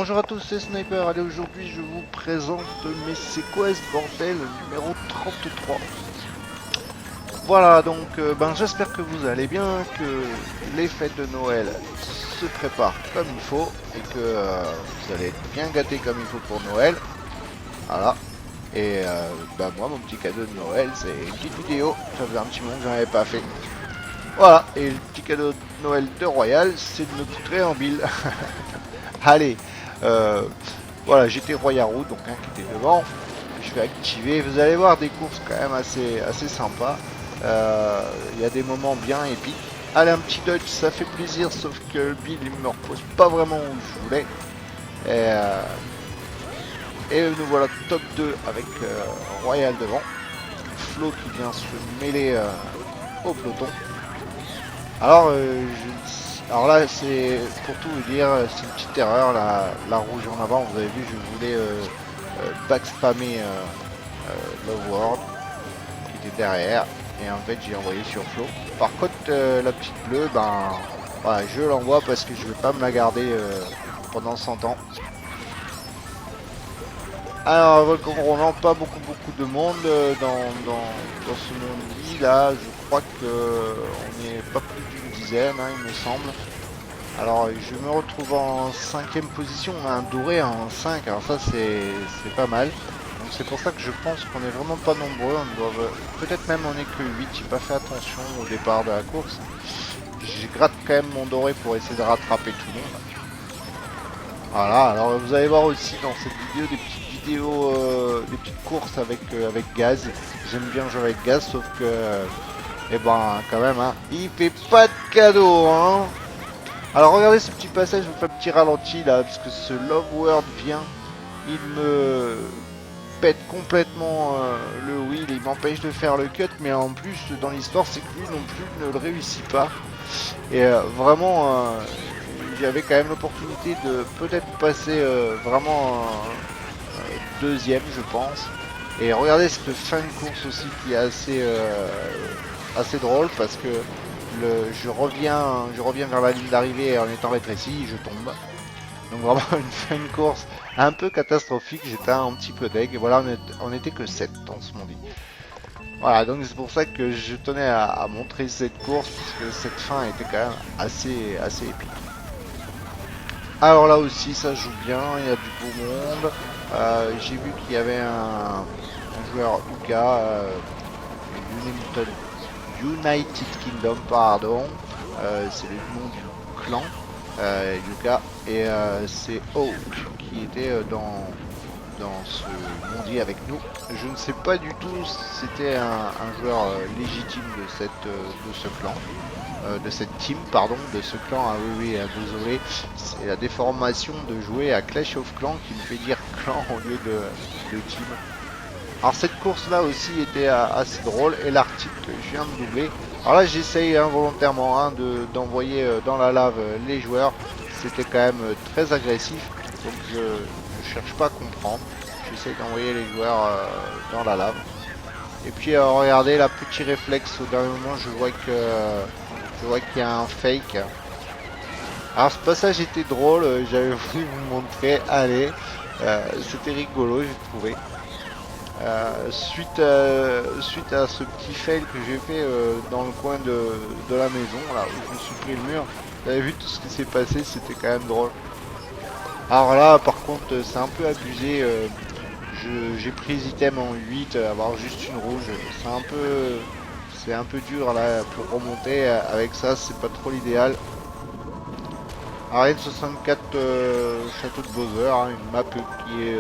Bonjour à tous, c'est Sniper. Allez, aujourd'hui je vous présente mes Sequest bordel numéro 33. Voilà, donc j'espère que vous allez bien, que les fêtes de Noël se préparent comme il faut et que vous allez être bien gâtés comme il faut pour Noël. Voilà. Et moi, mon petit cadeau de Noël, c'est une petite vidéo. Ça faisait un petit moment que j'en avais pas fait. Voilà, et le petit cadeau de Noël de Royal, c'est de me poutrer en bille. Allez, euh, voilà, j'étais Royal Route, donc qui était devant. Je vais activer. Vous allez voir des courses quand même assez sympas. Il y a des moments bien épiques. Allez, un petit dodge, ça fait plaisir, sauf que le build il me repose pas vraiment où je voulais. Et nous voilà top 2 avec Royal devant. Flo qui vient se mêler au peloton. Alors, alors là, c'est pour tout vous dire, c'est une petite erreur. La rouge en avant, vous avez vu, je voulais backspammer Love World qui était derrière. Et en fait, j'ai envoyé sur Flo. Par contre, la petite bleue, voilà, je l'envoie parce que je vais pas me la garder pendant 100 ans. Alors, Volcan Roulant, pas beaucoup de monde dans ce monde-ci. Là, je crois que on n'est pas plus d'une dizaine, hein, il me semble. Alors, je me retrouve en 5ème position, on a un doré en 5, alors ça c'est pas mal. Donc c'est pour ça que je pense qu'on est vraiment pas nombreux, on doit peut-être même on est que 8, j'ai pas fait attention au départ de la course. Je gratte quand même mon doré pour essayer de rattraper tout le monde. Voilà, alors vous allez voir aussi dans cette vidéo des petites vidéos, des petites courses avec Gaz. J'aime bien jouer avec Gaz, sauf que, quand même, hein, il fait pas de cadeau, hein. Alors regardez ce petit passage, je vous fais un petit ralenti là, parce que ce Love World vient, il me pète complètement le wheel, il m'empêche de faire le cut, mais en plus dans l'histoire c'est que lui non plus ne le réussit pas. Et vraiment, j'avais quand même l'opportunité de peut-être passer vraiment deuxième, je pense. Et regardez cette fin de course aussi qui est assez drôle parce que je reviens vers la ligne d'arrivée en étant rétréci, je tombe. Donc vraiment une fin de course un peu catastrophique, j'étais un petit peu deg. Et voilà, on était que 7 dans ce monde. Voilà, donc c'est pour ça que je tenais à montrer cette course, parce que cette fin était quand même assez épique. Alors là aussi, ça joue bien, il y a du beau monde. J'ai vu qu'il y avait un joueur Uka, United Kingdom, pardon. C'est le nom du clan, Yuka. Et c'est Hawk qui était dans ce mondier avec nous. Je ne sais pas du tout si c'était un joueur légitime de ce clan. De cette team, pardon, de ce clan. Ah oui, désolé, c'est la déformation de jouer à Clash of Clans qui me fait dire clan au lieu de team. Alors cette course là aussi était assez drôle, et l'article que je viens de doubler. Alors là j'essaye involontairement d'envoyer dans la lave les joueurs. C'était quand même très agressif, donc je cherche pas à comprendre. J'essaye d'envoyer les joueurs dans la lave. Et puis regardez, la petit réflexe au dernier moment, je vois qu'il y a un fake. Alors ce passage était drôle, j'avais voulu vous montrer. Allez, c'était rigolo, j'ai trouvé. Suite à ce petit fail que j'ai fait dans le coin de la maison, là où je me suis pris le mur, vous avez vu tout ce qui s'est passé, c'était quand même drôle. Alors là, par contre, c'est un peu abusé. J'ai pris les items en 8, avoir juste une rouge, c'est un peu dur là pour remonter. Avec ça, c'est pas trop l'idéal. Arène 64 Château de Bowser, hein, une map qui est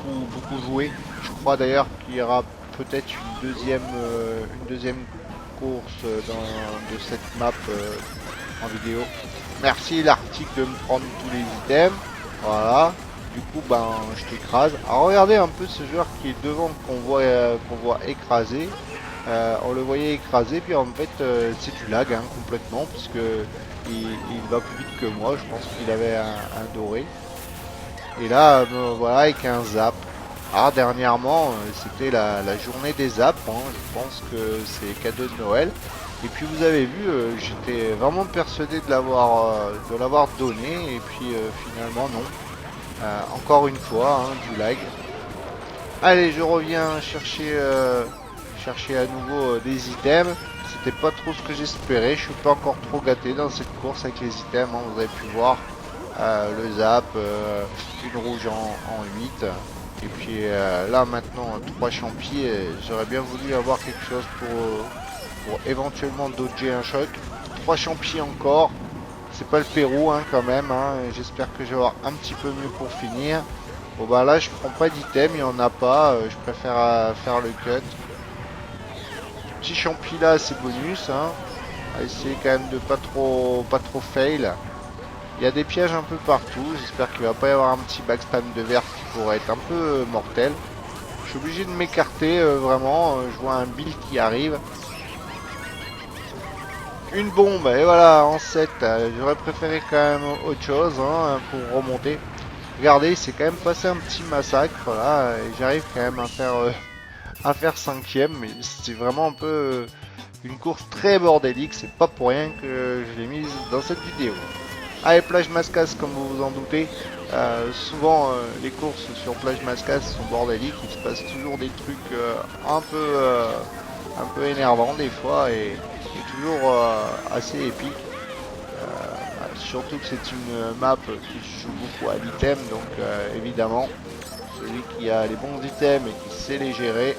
beaucoup jouée. Je crois d'ailleurs qu'il y aura peut-être une deuxième course de cette map en vidéo. Merci l'article de me prendre tous les items. Voilà. Du coup, je t'écrase. Alors regardez un peu ce joueur qui est devant qu'on voit écraser. On le voyait écraser, puis en fait c'est du lag complètement, puisque il va plus vite que moi. Je pense qu'il avait un doré. Et là, voilà, avec un zap. Alors dernièrement, c'était la journée des zaps, hein. Je pense que c'est cadeau de Noël. Et puis vous avez vu, j'étais vraiment persuadé de l'avoir donné, et puis finalement non. encore une fois, hein, du lag. Allez, je reviens chercher à nouveau des items. C'était pas trop ce que j'espérais. Je suis pas encore trop gâté dans cette course avec les items, hein, vous avez pu voir. Le zap, une rouge en 8. Et puis là maintenant 3 champis. J'aurais bien voulu avoir quelque chose pour éventuellement dodger un choc. 3 champis encore. C'est pas le Pérou hein, quand même. Hein. J'espère que je vais avoir un petit peu mieux pour finir. Bon bah là je prends pas d'item, il y en a pas. Je préfère faire le cut. Petit champi là c'est bonus. Hein. À essayer quand même de pas trop fail. Il y a des pièges un peu partout, j'espère qu'il va pas y avoir un petit backspam de vert qui pourrait être un peu mortel. Je suis obligé de m'écarter vraiment, je vois un Bill qui arrive. Une bombe, et voilà, en 7, j'aurais préféré quand même autre chose hein, pour remonter. Regardez, c'est quand même passé un petit massacre, là, et j'arrive quand même à faire 5ème, mais c'est vraiment un peu une course très bordélique, c'est pas pour rien que je l'ai mise dans cette vidéo. Allez, plage Mascas, comme vous vous en doutez, souvent les courses sur plage Mascas sont bordéliques, il se passe toujours des trucs un peu énervants des fois et toujours assez épiques. Surtout que c'est une map qui se joue beaucoup à l'item, donc évidemment, celui qui a les bons items et qui sait les gérer,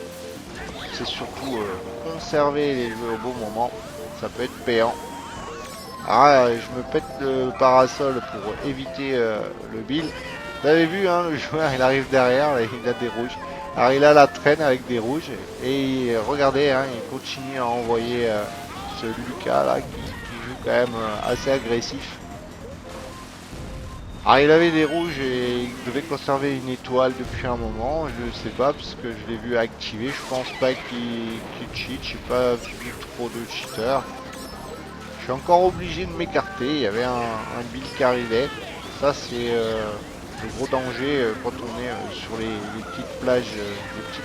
c'est surtout conserver les jeux au bon moment, ça peut être payant. Ah, je me pète le parasol pour éviter le Bill. Vous avez vu, hein, le joueur il arrive derrière, et il a des rouges. Alors il a la traîne avec des rouges et regardez, hein, il continue à envoyer ce Lucas là qui joue quand même assez agressif. Alors il avait des rouges et il devait conserver une étoile depuis un moment, je sais pas puisque je l'ai vu activer, je pense pas qu'il cheat, je sais pas vu trop de cheaters. Je suis encore obligé de m'écarter, il y avait un Bill qui arrivait. Ça c'est le gros danger quand on est sur les petites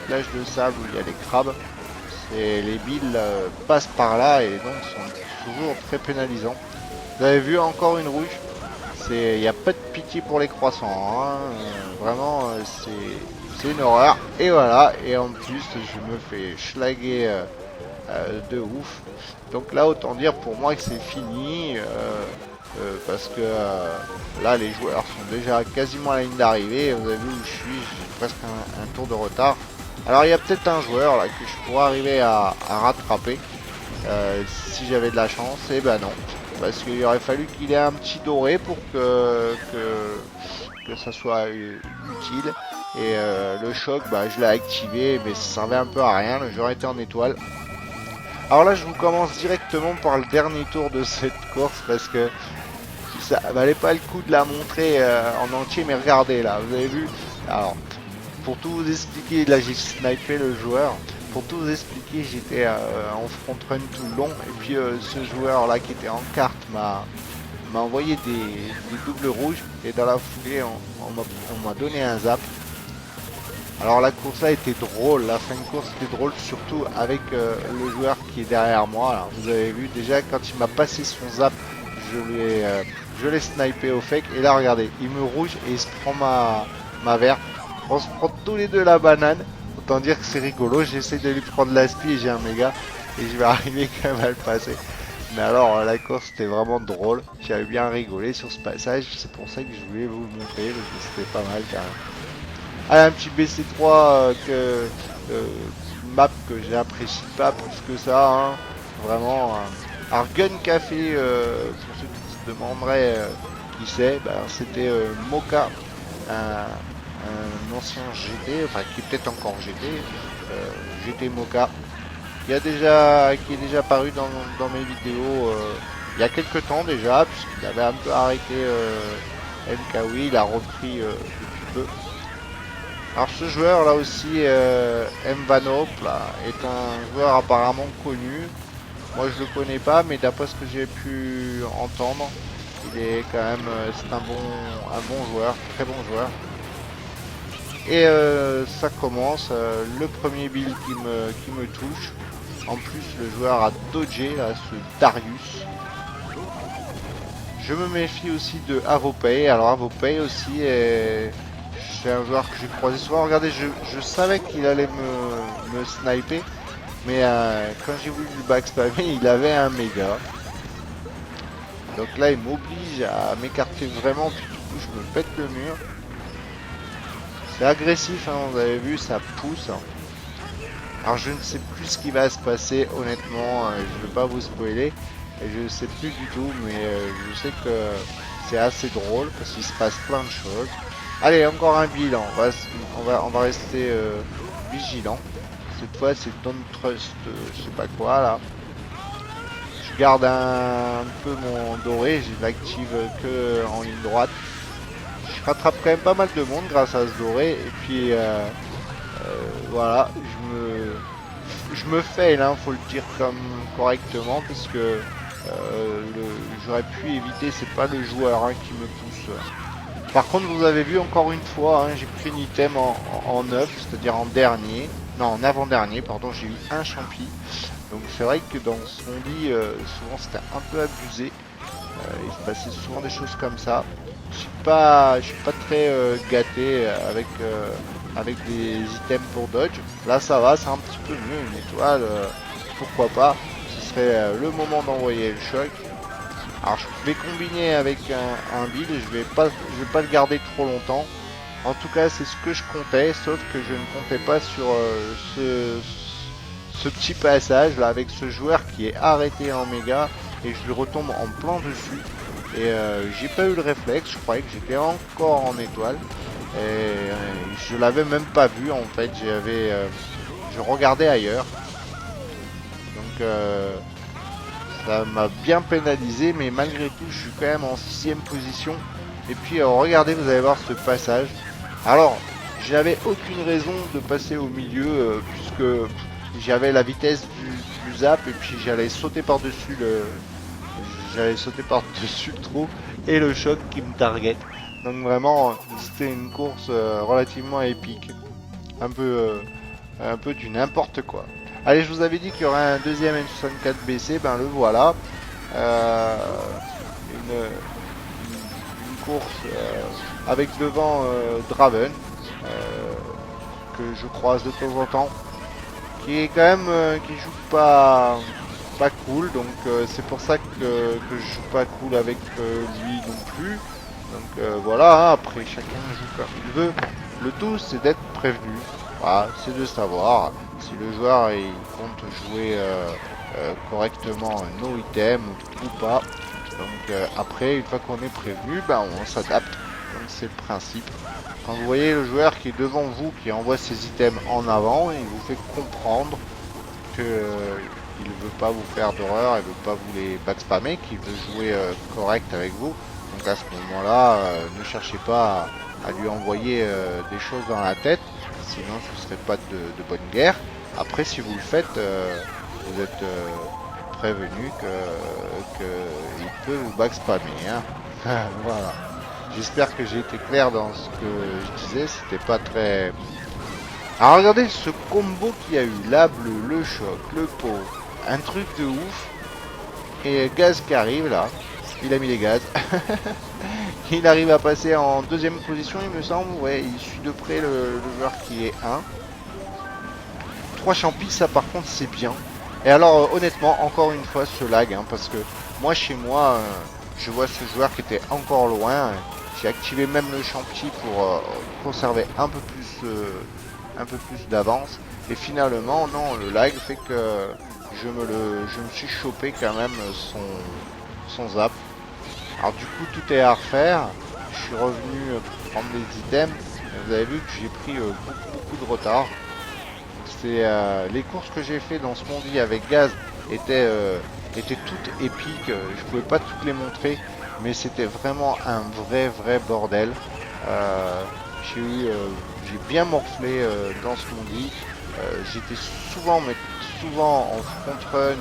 plages de sable où il y a les crabes. Les billes passent par là et donc sont toujours très pénalisants. Vous avez vu encore une rouge. Il n'y a pas de pitié pour les croissants. Hein. Vraiment c'est une horreur. Et voilà, et en plus je me fais schlaguer de ouf. Donc là autant dire pour moi que c'est fini parce que là les joueurs sont déjà quasiment à la ligne d'arrivée. Vous avez vu où je suis, j'ai presque un tour de retard. Alors il y a peut-être un joueur là que je pourrais arriver à rattraper si j'avais de la chance. Et ben non, parce qu'il aurait fallu qu'il ait un petit doré pour que ça soit utile. Et le choc, bah, je l'ai activé, mais ça servait un peu à rien. Le joueur était en étoile. Alors là, je vous commence directement par le dernier tour de cette course parce que ça valait pas le coup de la montrer en entier. Mais regardez là, vous avez vu. Alors, pour tout vous expliquer, là j'ai snipé le joueur. Pour tout vous expliquer, j'étais en front run tout le long. Et puis ce joueur là qui était en carte m'a envoyé des doubles rouges. Et dans la foulée, on m'a donné un zap. Alors la course là était drôle, la fin de course était drôle, surtout avec le joueur qui est derrière moi. Alors, vous avez vu déjà quand il m'a passé son zap, je l'ai snipé au fake. Et là regardez, il me rouge et il se prend ma verte. On se prend tous les deux la banane. Autant dire que c'est rigolo, j'essaie de lui prendre l'aspi et j'ai un méga. Et je vais arriver quand même à le passer. Mais alors la course c'était vraiment drôle. J'avais bien rigolé sur ce passage. C'est pour ça que je voulais vous le montrer. Parce que c'était pas mal quand même. Allez, un petit BC3 map que j'apprécie pas plus que ça. Hein. Vraiment. Alors Gun Café, pour ceux qui se demanderaient qui c'est, ben, c'était Mocha. Un ancien GT, enfin qui est peut-être encore GT, GT Mocha, qui est déjà paru dans mes vidéos il y a quelques temps déjà, puisqu'il avait un peu arrêté MKW, il a repris depuis peu. Alors ce joueur là aussi, Mvanop, là, est un joueur apparemment connu. Moi je le connais pas, mais d'après ce que j'ai pu entendre, il est quand même, c'est un bon joueur, très bon joueur. Et ça commence, le premier build qui me touche. En plus le joueur a dodgé là, ce Darius. Je me méfie aussi de Avopay. Alors Avopay aussi, c'est un joueur que j'ai croisé souvent. Regardez, je savais qu'il allait me sniper. Mais quand j'ai voulu le backspammer, il avait un méga. Donc là, il m'oblige à m'écarter vraiment. Puis du coup, je me pète le mur. C'est agressif, hein, vous avez vu, ça pousse. Hein. Alors je ne sais plus ce qui va se passer, honnêtement. Je ne vais pas vous spoiler. Et je ne sais plus du tout, mais je sais que c'est assez drôle parce qu'il se passe plein de choses. Allez, encore un bilan. On va rester vigilant. Cette fois, c'est Don't Trust, je sais pas quoi là. Je garde un peu mon doré, je l'active que en ligne droite. Je rattrape quand même pas mal de monde grâce à ce doré. Et puis voilà, je me fail, hein, faut le dire comme correctement parce que j'aurais pu éviter, c'est pas le joueur hein, qui me pousse. Par contre, vous avez vu encore une fois, hein, j'ai pris un item en neuf, c'est-à-dire en dernier. Non, en avant-dernier, pardon, j'ai eu un champi. Donc c'est vrai que dans ce monde souvent c'était un peu abusé. Il se passait souvent des choses comme ça. Je suis pas très gâté avec des items pour dodge. Là ça va, c'est un petit peu mieux, une étoile, pourquoi pas. Ce serait le moment d'envoyer le choc. Alors je vais combiner avec un build, je vais pas le garder trop longtemps. En tout cas c'est ce que je comptais, sauf que je ne comptais pas sur ce petit passage là avec ce joueur qui est arrêté en méga et je lui retombe en plein dessus. Et j'ai pas eu le réflexe, je croyais que j'étais encore en étoile. Et je l'avais même pas vu en fait, je regardais ailleurs. Donc ça m'a bien pénalisé, mais malgré tout je suis quand même en 6ème position. Et puis regardez, vous allez voir ce passage. Alors j'avais aucune raison de passer au milieu puisque j'avais la vitesse du zap et puis j'allais sauter par-dessus le trou et le choc qui me target. Donc vraiment c'était une course relativement épique. Un peu du n'importe quoi. Allez, je vous avais dit qu'il y aurait un deuxième M64 BC, ben le voilà. Une course avec devant Draven que je croise de temps en temps, qui est quand même qui joue pas cool, donc c'est pour ça que je joue pas cool avec lui non plus. Donc voilà, hein, après chacun joue comme il veut. Le tout c'est d'être prévenu. Voilà, c'est de savoir si le joueur il compte jouer correctement no item ou pas. Donc après, une fois qu'on est prévenu, ben, on s'adapte. Donc c'est le principe. Quand vous voyez le joueur qui est devant vous, qui envoie ses items en avant, il vous fait comprendre que il ne veut pas vous faire d'horreur, il veut pas vous les backspammer, qu'il veut jouer correct avec vous. Donc à ce moment-là, ne cherchez pas à lui envoyer des choses dans la tête, sinon ce serait pas de bonne guerre. Après, si vous le faites, vous êtes prévenu que il peut vous backspammer. Hein. Voilà. J'espère que j'ai été clair dans ce que je disais. C'était pas très. Alors regardez ce combo qu'il y a eu. La bleue, le choc, le pot, un truc de ouf. Et Gaz qui arrive là. Il a mis les gaz. Il arrive à passer en deuxième position, il me semble. Ouais, il suit de près le joueur qui est 1. 3 champis, ça par contre c'est bien. Et alors honnêtement, encore une fois ce lag, hein, parce que moi chez moi, je vois ce joueur qui était encore loin. J'ai activé même le champi pour conserver un peu plus d'avance. Et finalement, non, le lag fait que je me suis chopé quand même son zap. Alors du coup, tout est à refaire. Je suis revenu prendre les items. Et vous avez vu que j'ai pris beaucoup de retard. C'est les courses que j'ai fait dans ce monde avec Gaz étaient toutes épiques. Je pouvais pas toutes les montrer, mais c'était vraiment un vrai bordel. J'ai bien morflé dans ce monde. J'étais souvent en front run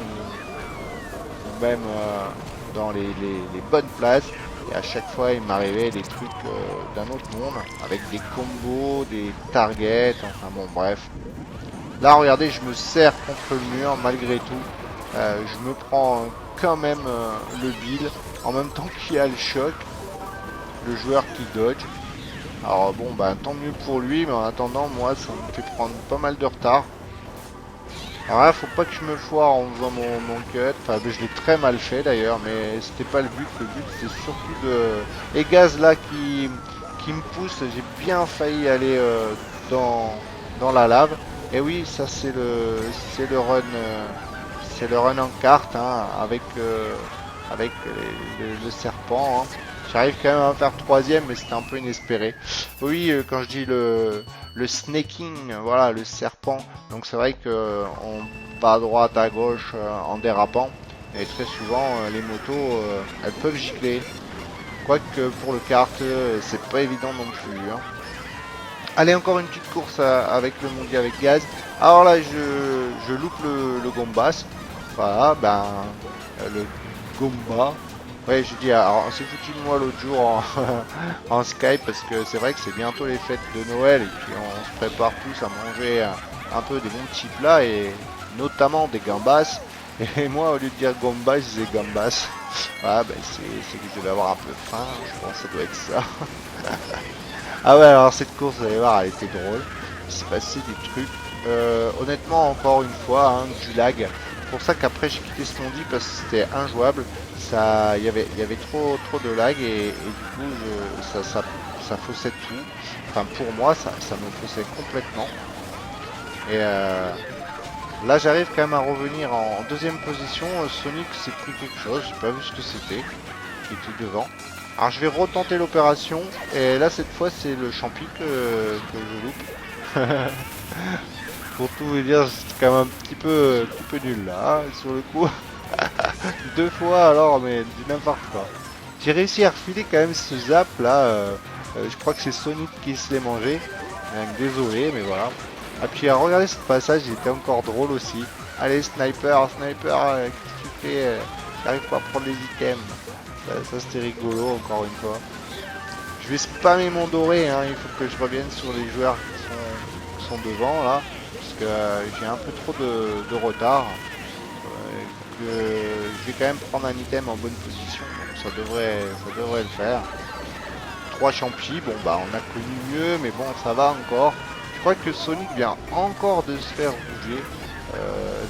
ou même dans les bonnes places. Et à chaque fois, il m'arrivait des trucs d'un autre monde avec des combos, des targets. Enfin bon, bref. Là, regardez, je me serre contre le mur malgré tout. Je me prends quand même le build. en même temps qu'il y a le choc, le joueur qui dodge. Alors bon, bah tant mieux pour lui, mais en attendant, moi, ça me fait prendre pas mal de retard. Alors là, faut pas que je me foire en faisant mon cut. Enfin, je l'ai très mal fait d'ailleurs, mais c'était pas le but. Le but, c'est surtout de... Et Gaz là qui me pousse, j'ai bien failli aller dans la lave. Et oui, ça c'est le run, c'est le run en carte, hein, avec le serpent. Hein. J'arrive quand même à faire troisième, mais c'était un peu inespéré. Oui, quand je dis le snaking, voilà, le serpent. Donc c'est vrai que on va à droite, à gauche en dérapant. Et très souvent, les motos, elles peuvent gicler. Quoique pour le kart, c'est pas évident non plus. Hein. Allez, encore une petite course avec le mondial avec Gaz. Alors là, je loupe le Gombas. Voilà, ben, le Gomba. Ouais, je dis, alors on s'est foutu de moi l'autre jour en Skype parce que c'est vrai que c'est bientôt les fêtes de Noël et puis on se prépare tous à manger un peu des bons petits plats et notamment des gambas. Et moi, au lieu de dire gambas, je disais gambas. Voilà, ben c'est que je devais avoir un peu faim, je pense que ça doit être ça. Ah ouais, alors cette course, vous allez voir, elle était drôle. Il s'est passé des trucs. Honnêtement, encore une fois, hein, du lag. C'est pour ça qu'après j'ai quitté ce mondi parce que c'était injouable. Ça, il y avait trop de lag et du coup, ça faussait tout. Enfin, pour moi, ça me faussait complètement. Et là, j'arrive quand même à revenir en deuxième position. Sonic s'est pris quelque chose, j'ai pas vu ce que c'était. Qui était devant. Alors je vais retenter l'opération et là cette fois c'est le champi que je loupe. Pour tout vous dire, c'est quand même un petit peu nul là sur le coup. Deux fois alors, mais du n'importe quoi. J'ai réussi à refiler quand même ce zap là. Je crois que c'est Sonic qui se l'est mangé. Désolé, mais voilà. Et puis regardez ce passage, il était encore drôle aussi. Allez sniper, qu'est-ce que tu fais J'arrive pas à prendre les items. Ça c'était rigolo encore une fois. Je vais spammer mon doré, hein. Il faut que je revienne sur les joueurs qui sont devant là. Parce que j'ai un peu trop de retard. Je vais quand même prendre un item en bonne position. Donc ça devrait le faire. 3 champis, bon bah on a connu mieux, mais bon ça va encore. Je crois que Sonic vient encore de se faire bouger.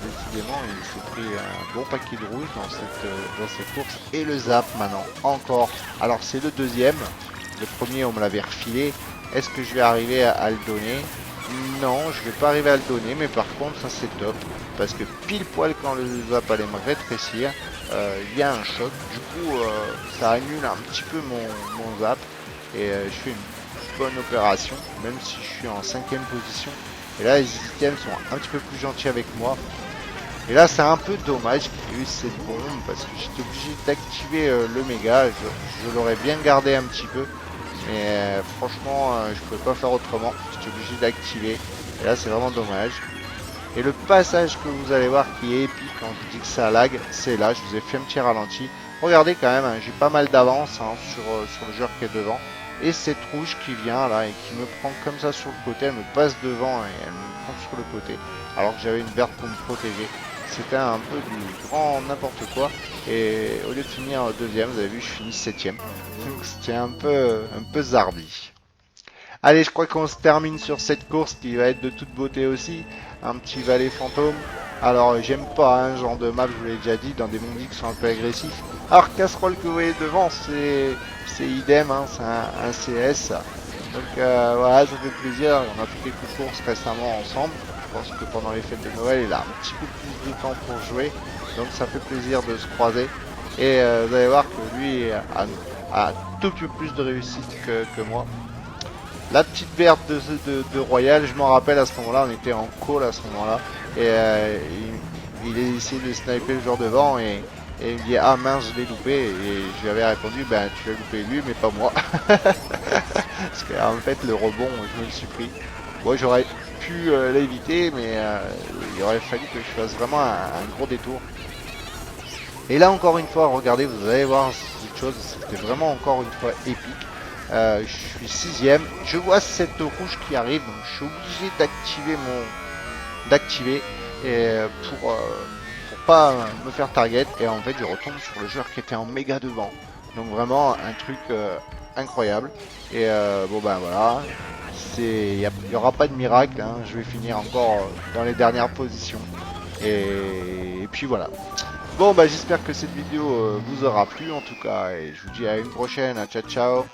Décidément, il s'est pris un bon paquet de rouge dans cette course. Et le zap maintenant, encore. Alors c'est le deuxième. Le premier, on me l'avait refilé. Est-ce que je vais arriver à le donner? Non, je vais pas arriver à le donner, mais par contre, ça c'est top. Parce que pile poil quand le zap allait me rétrécir, il y a un choc. Du coup, ça annule un petit peu mon zap. Et je fais une bonne opération, même si je suis en 5ème position. Et là, les items sont un petit peu plus gentils avec moi. Et là, c'est un peu dommage qu'il y ait eu cette bombe parce que j'étais obligé d'activer le méga. Je l'aurais bien gardé un petit peu. Mais franchement, je pouvais pas faire autrement. J'étais obligé d'activer. Et là, c'est vraiment dommage. Et le passage que vous allez voir qui est épique quand je vous dis que ça lag, c'est là. Je vous ai fait un petit ralenti. Regardez quand même, hein, j'ai pas mal d'avance hein, sur le joueur qui est devant. Et cette rouge qui vient là et qui me prend comme ça sur le côté, elle me passe devant et elle me prend sur le côté. Alors que j'avais une verte pour me protéger. C'était un peu du grand n'importe quoi. Et au lieu de finir deuxième, vous avez vu, je finis 7ème. Donc c'était un peu zarbi. Allez, je crois qu'on se termine sur cette course qui va être de toute beauté aussi. Un petit valet fantôme. Alors, j'aime pas un genre de map, je vous l'ai déjà dit, dans des mondis qui sont un peu agressifs. Alors, casserole que vous voyez devant, c'est idem, hein, c'est un CS. Donc voilà, ça fait plaisir. On a fait quelques courses récemment ensemble. Je pense que pendant les fêtes de Noël, il a un petit peu plus de temps pour jouer. Donc ça fait plaisir de se croiser. Et vous allez voir que lui a un tout petit peu plus de réussite que moi. La petite verte de Royal, je m'en rappelle à ce moment-là, on était en call à ce moment-là. Et il a essayé de sniper le joueur devant et il me dit ah mince je l'ai loupé et je lui avais répondu ben tu l'as loupé lui mais pas moi. Parce qu'en fait le rebond je me le suis pris. Bon j'aurais pu l'éviter mais il aurait fallu que je fasse vraiment un gros détour. Et là encore une fois regardez vous allez voir cette chose, c'était vraiment encore une fois épique. Je suis 6ème, je vois cette rouge qui arrive donc je suis obligé d'activer pas me faire target. Et en fait, je retombe sur le joueur qui était en méga devant. Donc vraiment un truc incroyable. Et bon ben voilà, il y aura pas de miracle, hein. Je vais finir encore dans les dernières positions. Et puis voilà. Bon bah j'espère que cette vidéo vous aura plu en tout cas. Et je vous dis à une prochaine. Ciao ciao.